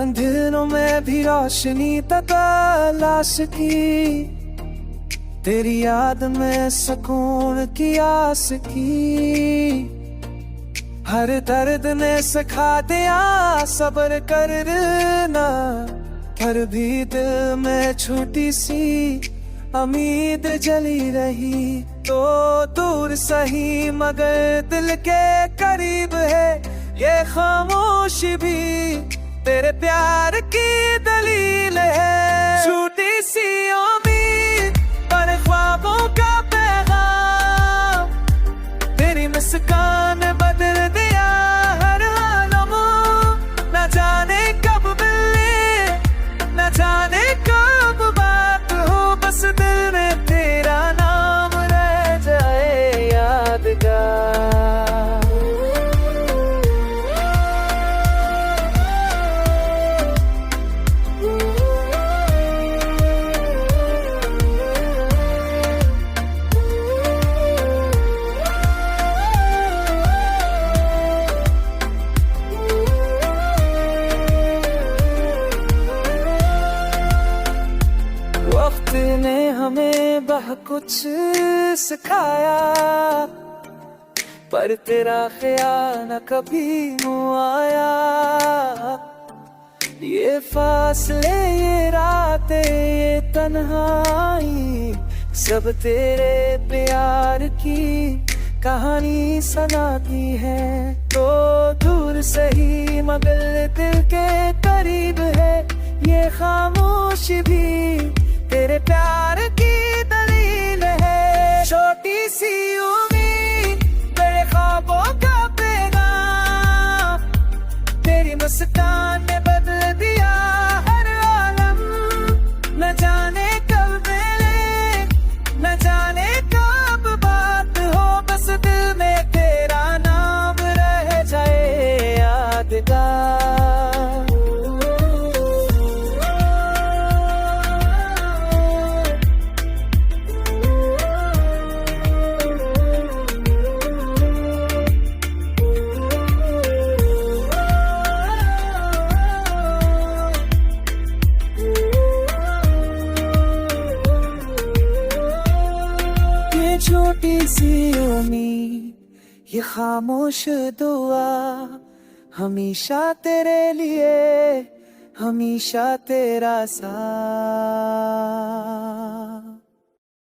अंधेरों में भी रोशनी तलाश की, तेरी याद में सुकून की आस की। हर दर्द ने सिखा दिया सब्र करना, पर भी दिल में छोटी सी उम्मीद जली रही। तो दूर सही मगर दिल के करीब है, ये खामोशी भी तेरे प्यार की दलील है। छोटी सी उम्मीद पर ख्वाबों का पैगाम, तेरी मुस्कान बदल दिया हर आलम। न जाने कब मिले, न जाने कब बात हो, बस दिल में तेरा नाम रह जाए यादगार। वक्त ने हमें बहुत कुछ सिखाया, पर तेरा ख्याल न कभी आया। ये फासले, ये रातें, ये तन्हाई, सब तेरे प्यार की कहानी सुनाती है। तो दूर सही मगर दिल के करीब है, ये खामोशी भी तेरे प्यार की दलील है। छोटी सी उम्मीद, तेरे ख्वाबों का पैगाम, तेरी मुस्कान ने बदल दिया हर आलम। न जाने कब मिले, न जाने कब बात हो, बस दिल में तेरा नाम रह जाए यादगार। छोटी सी उम्मीद, ये खामोश दुआ, हमेशा तेरे लिए, हमेशा तेरा साथ।